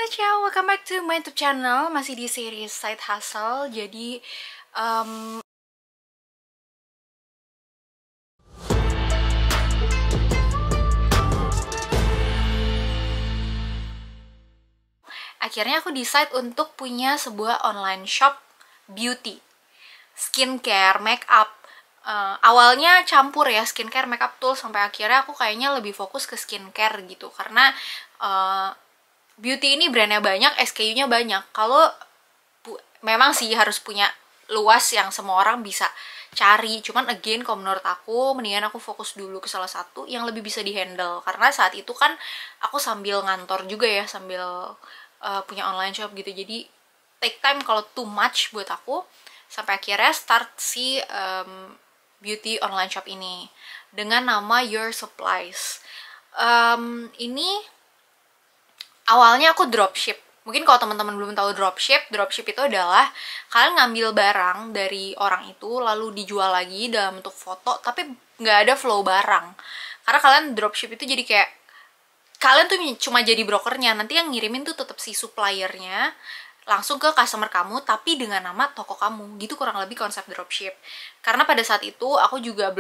ciao, welcome back to my YouTube channel. Masih di series Side Hustle. Jadi akhirnya aku decide untuk punya sebuah online shop beauty, skincare, makeup. Awalnya campur ya, skincare, makeup tool, sampai akhirnya aku kayaknya lebih fokus ke skincare gitu. Karena beauty ini brandnya banyak, SKU-nya banyak. Kalau memang sih harus punya luas yang semua orang bisa cari, cuman again kalau menurut aku mendingan aku fokus dulu ke salah satu yang lebih bisa dihandle, karena saat itu kan aku sambil ngantor juga ya, sambil punya online shop gitu, jadi take time kalau too much buat aku, sampai akhirnya start si beauty online shop ini dengan nama Your Supplies. Ini awalnya aku dropship. Mungkin kalau teman-teman belum tahu dropship itu adalah kalian ngambil barang dari orang itu lalu dijual lagi dalam bentuk foto, tapi nggak ada flow barang. Karena kalian dropship itu jadi kayak kalian tuh cuma jadi brokernya, nanti yang ngirimin tuh tetap si suppliernya langsung ke customer kamu, tapi dengan nama toko kamu. Gitu kurang lebih konsep dropship. Karena pada saat itu aku juga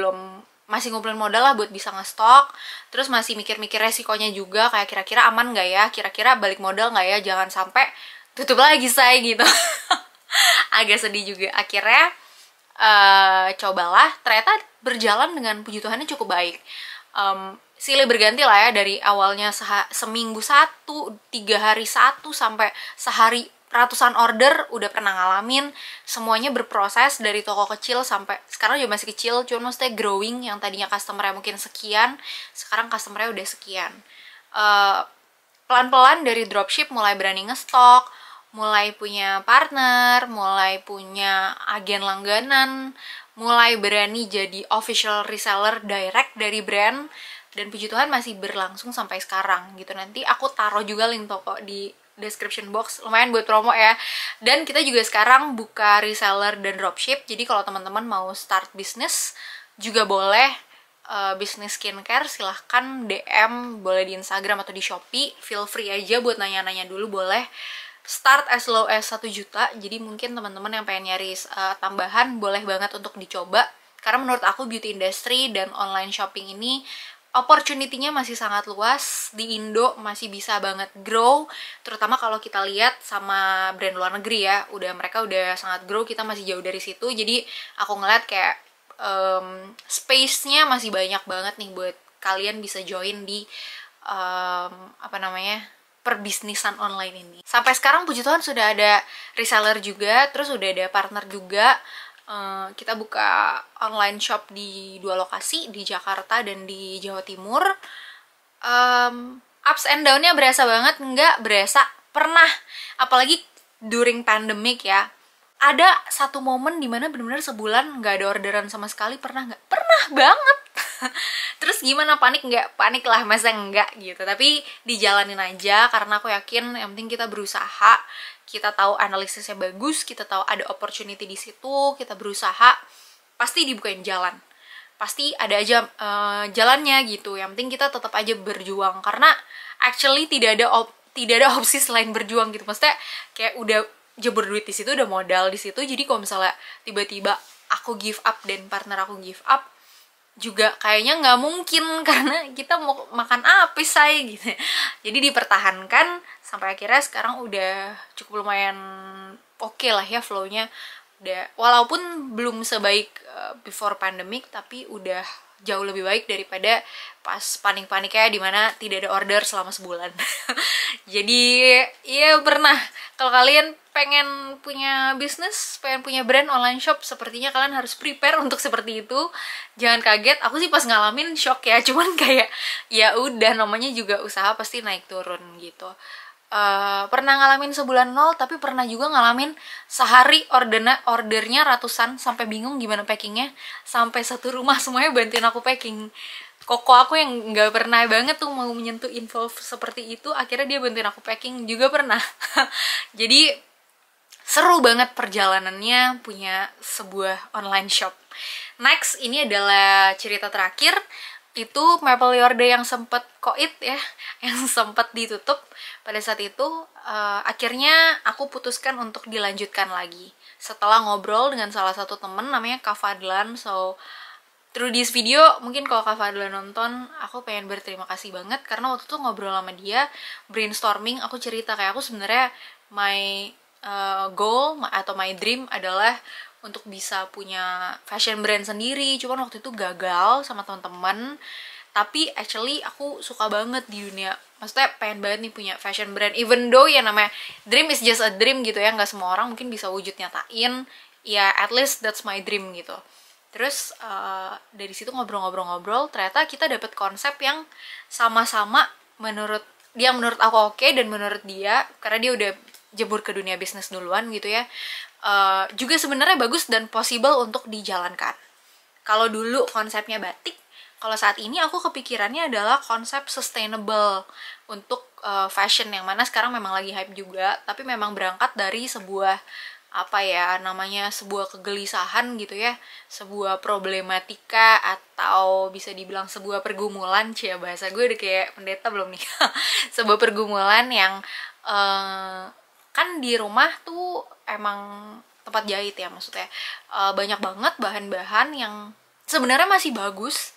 masih ngumpulin modal lah buat bisa ngestok, terus masih mikir-mikir resikonya juga, kayak kira-kira aman nggak ya, kira-kira balik modal nggak ya, jangan sampai tutup lagi saya gitu. Agak sedih juga. Akhirnya cobalah, ternyata berjalan dengan puji Tuhannya cukup baik. Silih berganti lah ya, dari awalnya seminggu 1, 3 hari 1, sampai sehari ratusan order udah pernah ngalamin. Semuanya berproses dari toko kecil sampai sekarang juga masih kecil, cuma maksudnya growing. Yang tadinya customer-nya mungkin sekian, sekarang customer-nya udah sekian. Pelan-pelan dari dropship mulai berani ngestok, mulai punya partner, mulai punya agen langganan, mulai berani jadi official reseller direct dari brand, dan puji Tuhan masih berlangsung sampai sekarang gitu. Nanti aku taruh juga link toko di description box, lumayan buat promo ya. Dan kita juga sekarang buka reseller dan dropship, jadi kalau teman-teman mau start bisnis juga boleh, bisnis skincare, silahkan DM, boleh di Instagram atau di Shopee, feel free aja buat nanya-nanya dulu, boleh. Start as low as 1 juta, jadi mungkin teman-teman yang pengen nyari tambahan boleh banget untuk dicoba. Karena menurut aku beauty industry dan online shopping ini opportunity-nya masih sangat luas. Di Indo masih bisa banget grow, terutama kalau kita lihat sama brand luar negeri ya, mereka udah sangat grow, kita masih jauh dari situ. Jadi aku ngeliat kayak space-nya masih banyak banget nih buat kalian bisa join di perbisnisan online ini. Sampai sekarang puji Tuhan sudah ada reseller juga, terus udah ada partner juga. Kita buka online shop di 2 lokasi, di Jakarta dan di Jawa Timur. Ups and down-nya berasa banget, nggak berasa. Pernah, apalagi during pandemic ya, ada satu momen dimana bener-bener sebulan nggak ada orderan sama sekali. Pernah nggak? Pernah banget. Terus gimana, panik nggak? Panik lah, masa enggak gitu. Tapi dijalanin aja, karena aku yakin yang penting kita berusaha, kita tahu analisisnya bagus, kita tahu ada opportunity di situ, kita berusaha, pasti dibukain jalan, pasti ada aja jalannya gitu. Yang penting kita tetap aja berjuang, karena actually tidak ada opsi selain berjuang gitu. Maksudnya kayak udah jebur duit di situ, udah modal di situ, jadi kalau misalnya tiba-tiba aku give up dan partner aku give up juga kayaknya nggak mungkin, karena kita mau makan apa say gitu. Jadi dipertahankan sampai akhirnya sekarang udah cukup lumayan oke lah ya flow-nya. Udah, walaupun belum sebaik before pandemic, tapi udah jauh lebih baik daripada pas panik-paniknya dimana tidak ada order selama sebulan. Jadi ya pernah, kalau kalian pengen punya bisnis, pengen punya brand online shop, sepertinya kalian harus prepare untuk seperti itu. Jangan kaget, aku sih pas ngalamin shock ya, cuman kayak ya udah, namanya juga usaha, pasti naik turun gitu. Pernah ngalamin sebulan 0, tapi pernah juga ngalamin sehari ordernya ratusan, sampai bingung gimana packingnya, sampai satu rumah semuanya bantuin aku packing. Koko aku yang nggak pernah banget tuh mau menyentuh info seperti itu, akhirnya dia bantuin aku packing juga pernah. Jadi seru banget perjalanannya punya sebuah online shop. Next, ini adalah cerita terakhir. itu Maple Your Day yang sempet koit ya, yang sempet ditutup pada saat itu. Akhirnya aku putuskan untuk dilanjutkan lagi setelah ngobrol dengan salah satu temen namanya Kak Fadlan. So through this video, mungkin kalau Kak Fadlan nonton, aku pengen berterima kasih banget karena waktu itu ngobrol sama dia, brainstorming, aku cerita kayak aku sebenarnya my goal atau my dream adalah untuk bisa punya fashion brand sendiri. Cuman waktu itu gagal sama teman-teman. Tapi actually aku suka banget di dunia, maksudnya pengen banget nih punya fashion brand, even though ya namanya dream is just a dream gitu ya, nggak semua orang mungkin bisa wujud nyatain. Ya at least that's my dream gitu. Terus dari situ ngobrol-ngobrol-ngobrol, ternyata kita dapet konsep yang sama-sama menurut dia, menurut aku oke, dan menurut dia karena dia udah jebur ke dunia bisnis duluan gitu ya, juga sebenarnya bagus dan possible untuk dijalankan. Kalau dulu konsepnya batik, kalau saat ini aku kepikirannya adalah konsep sustainable untuk fashion, yang mana sekarang memang lagi hype juga, tapi memang berangkat dari sebuah apa ya namanya, sebuah kegelisahan gitu ya, sebuah problematika, atau bisa dibilang sebuah pergumulan. Cia, bahasa gue udah kayak pendeta belum nih. Sebuah pergumulan yang kan di rumah tuh emang tempat jahit ya, maksudnya banyak banget bahan-bahan yang sebenarnya masih bagus,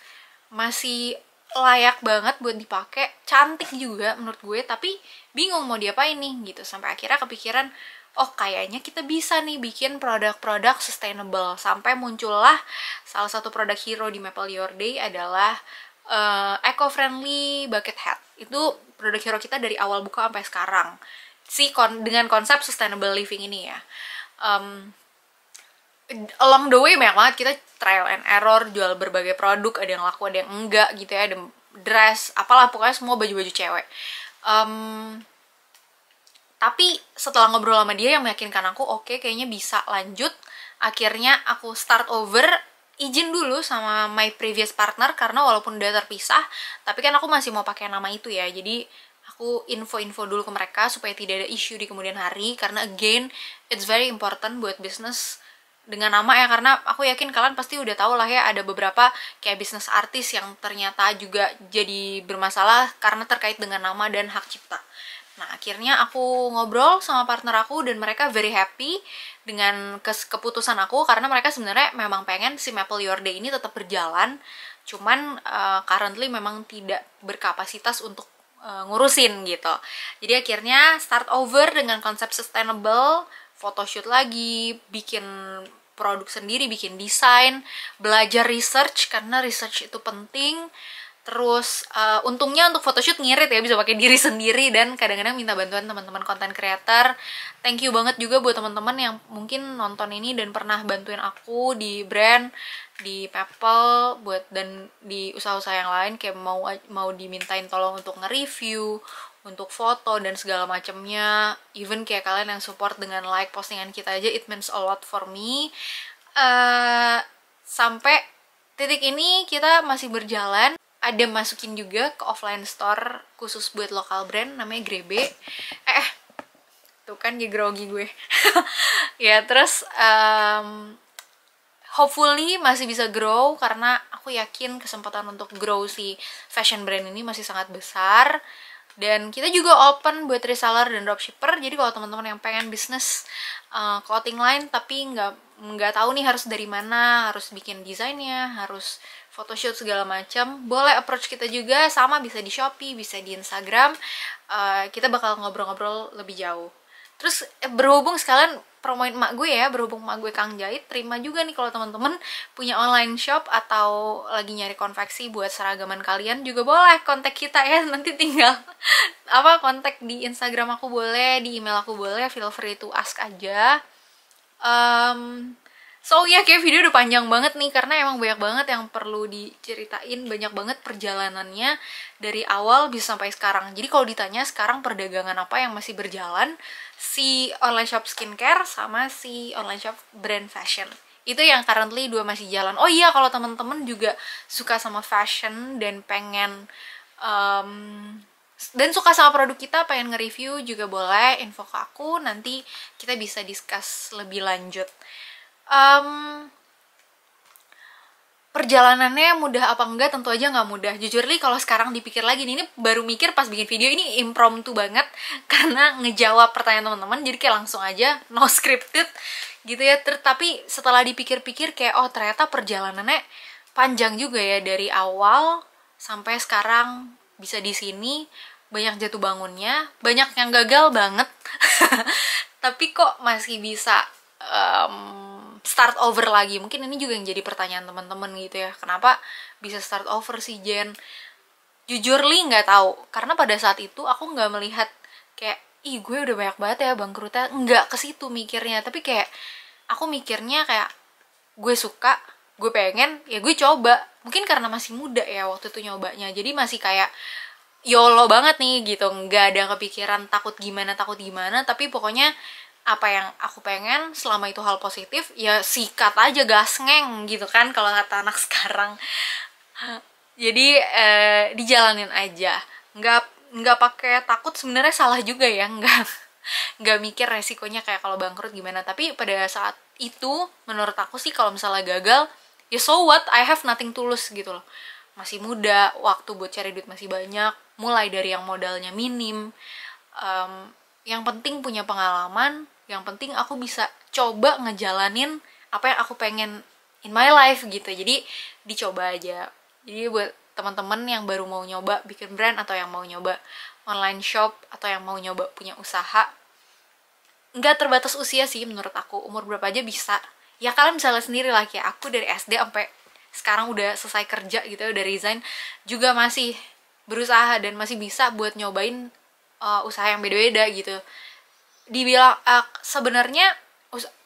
masih layak banget buat dipakai, cantik juga menurut gue, tapi bingung mau diapain nih gitu. Sampai akhirnya kepikiran, oh kayaknya kita bisa nih bikin produk-produk sustainable. Sampai muncullah salah satu produk hero di Maple Your Day adalah eco-friendly bucket hat. Itu produk hero kita dari awal buka sampai sekarang dengan konsep sustainable living ini ya. Along the way banyak banget kita trial and error, jual berbagai produk, ada yang laku ada yang enggak gitu ya, ada dress, apalah pokoknya semua baju-baju cewek. Tapi setelah ngobrol sama dia yang meyakinkan aku, oke, kayaknya bisa lanjut. Akhirnya aku start over, izin dulu sama my previous partner karena walaupun udah terpisah, tapi kan aku masih mau pakai nama itu ya. Jadi aku info-info dulu ke mereka supaya tidak ada isu di kemudian hari, karena again it's very important buat bisnis dengan nama ya, karena aku yakin kalian pasti udah tahu lah ya, ada beberapa kayak bisnis artis yang ternyata juga jadi bermasalah karena terkait dengan nama dan hak cipta. Nah, akhirnya aku ngobrol sama partner aku dan mereka very happy dengan keputusan aku, karena mereka sebenarnya memang pengen si Maple Your Day ini tetap berjalan, cuman currently memang tidak berkapasitas untuk ngurusin gitu. Jadi akhirnya start over dengan konsep sustainable, photoshoot lagi, bikin produk sendiri, bikin desain, belajar research karena research itu penting. Terus untungnya untuk photoshoot ngirit ya, bisa pakai diri sendiri, dan kadang-kadang minta bantuan teman-teman content creator. Thank you banget juga buat teman-teman yang mungkin nonton ini dan pernah bantuin aku di brand, di Maple, buat dan di usaha-usaha yang lain kayak mau dimintain tolong untuk nge-review, untuk foto dan segala macamnya. Even kayak kalian yang support dengan like postingan kita aja, it means a lot for me. Sampai titik ini kita masih berjalan. Ada masukin juga ke offline store khusus buat lokal brand namanya Grebe. Tuh kan grogi gue. Ya, terus hopefully masih bisa grow, karena aku yakin kesempatan untuk grow si fashion brand ini masih sangat besar. Dan kita juga open buat reseller dan dropshipper. Jadi kalau teman-teman yang pengen bisnis clothing line tapi nggak tahu nih harus dari mana, harus bikin desainnya, harus photoshoot segala macam, boleh approach kita juga. Sama bisa di Shopee, bisa di Instagram. Kita bakal ngobrol-ngobrol lebih jauh. Terus berhubung sekalian promoin emak gue ya, berhubung emak gue Kang Jahit, terima juga nih kalau teman-teman punya online shop atau lagi nyari konveksi buat seragaman kalian, juga boleh kontak kita ya. Nanti tinggal kontak di Instagram aku boleh, di email aku boleh, feel free to ask aja. So ya, kayak video udah panjang banget nih karena emang banyak banget yang perlu diceritain, banyak banget perjalanannya dari awal bisa sampai sekarang. Jadi kalau ditanya sekarang perdagangan apa yang masih berjalan, si online shop skincare sama si online shop brand fashion. Itu yang currently dua masih jalan. Oh iya, kalau temen-temen juga suka sama fashion dan pengen dan suka sama produk kita, pengen nge-review juga boleh info ke aku, nanti kita bisa discuss lebih lanjut. perjalanannya mudah apa enggak, tentu aja nggak mudah. Jujur li kalau sekarang dipikir lagi nih, ini baru mikir pas bikin video ini impromptu banget karena ngejawab pertanyaan teman-teman, jadi kayak langsung aja no scripted gitu ya. Tapi setelah dipikir-pikir kayak oh ternyata perjalanannya panjang juga ya, dari awal sampai sekarang bisa di sini. Banyak jatuh bangunnya, banyak yang gagal banget tapi kok masih bisa start over lagi. Mungkin ini juga yang jadi pertanyaan teman-teman gitu ya, kenapa bisa start over sih Jen? Jujur li nggak tahu, karena pada saat itu aku nggak melihat kayak ih gue udah banyak banget ya bangkrutnya, nggak ke situ mikirnya. Tapi kayak aku mikirnya kayak gue suka, gue pengen, ya gue coba. Mungkin karena masih muda ya waktu itu nyobanya, jadi masih kayak YOLO banget nih gitu, nggak ada kepikiran takut gimana, tapi pokoknya apa yang aku pengen selama itu hal positif ya sikat aja, gasngeng gitu kan kalau kata anak sekarang. Jadi dijalanin aja, nggak pakai takut. Sebenarnya salah juga ya, nggak mikir resikonya kayak kalau bangkrut gimana. Tapi pada saat itu menurut aku sih kalau misalnya gagal ya so what, I have nothing to lose gitu loh. Masih muda, waktu buat cari duit masih banyak, mulai dari yang modalnya minim. Yang penting punya pengalaman, yang penting aku bisa coba ngejalanin apa yang aku pengen in my life gitu. Jadi dicoba aja. Jadi buat teman-teman yang baru mau nyoba bikin brand, atau yang mau nyoba online shop, atau yang mau nyoba punya usaha, nggak terbatas usia sih menurut aku. Umur berapa aja bisa. Ya kalian bisa lihat sendiri lah, kayak aku dari SD sampai sekarang udah selesai kerja gitu, udah resign, juga masih berusaha dan masih bisa buat nyobain usaha yang beda-beda gitu. Dibilang sebenarnya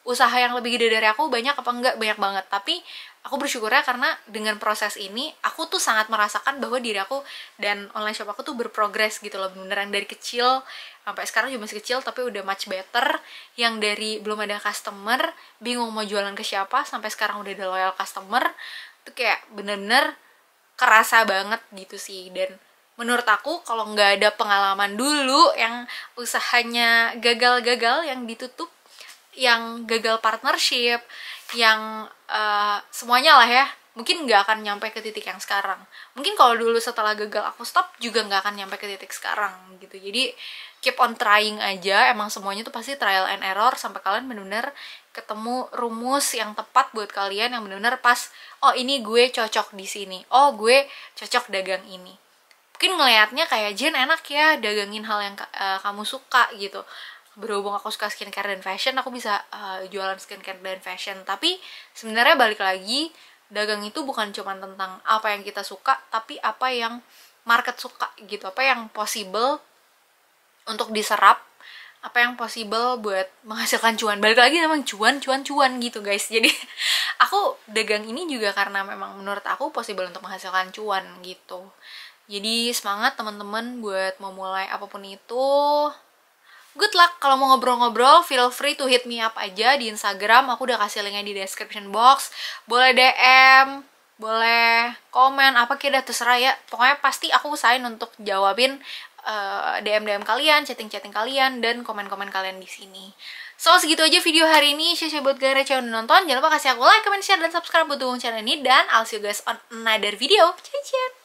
usaha yang lebih gede dari aku banyak apa enggak? Banyak banget. Tapi aku bersyukurnya karena dengan proses ini aku tuh sangat merasakan bahwa diri aku dan online shop aku tuh berprogres gitu loh. Beneran dari kecil sampai sekarang juga masih kecil tapi udah much better. Yang dari belum ada customer, bingung mau jualan ke siapa, sampai sekarang udah ada loyal customer. Itu kayak bener-bener kerasa banget gitu sih. Dan menurut aku kalau nggak ada pengalaman dulu yang usahanya gagal-gagal, yang ditutup, yang gagal partnership, yang semuanya lah ya, mungkin nggak akan nyampe ke titik yang sekarang. Mungkin kalau dulu setelah gagal aku stop juga nggak akan nyampe ke titik sekarang gitu. Jadi keep on trying aja, emang semuanya tuh pasti trial and error sampai kalian benar-benar ketemu rumus yang tepat buat kalian, yang benar-benar pas. Oh ini gue cocok di sini, oh gue cocok dagang ini. Mungkin ngelihatnya kayak Jen enak ya dagangin hal yang kamu suka gitu. Berhubung aku suka skincare dan fashion, aku bisa jualan skincare dan fashion. Tapi sebenarnya balik lagi, dagang itu bukan cuma tentang apa yang kita suka, tapi apa yang market suka gitu, apa yang possible untuk diserap, apa yang possible buat menghasilkan cuan. Balik lagi memang cuan gitu guys. Jadi aku dagang ini juga karena memang menurut aku possible untuk menghasilkan cuan gitu. Jadi semangat teman-teman buat memulai apapun itu. Good luck. Kalau mau ngobrol-ngobrol, feel free to hit me up aja di Instagram. Aku udah kasih linknya di description box. Boleh DM, boleh komen, apa kira terserah ya. Pokoknya pasti aku usahain untuk jawabin DM kalian, chatting kalian, dan komen-komen kalian di sini. So, segitu aja video hari ini. Share buat kalian yang udah nonton. Jangan lupa kasih aku like, comment, share, dan subscribe buat dukung channel ini. Dan I'll see you guys on another video. Ciao, ciao.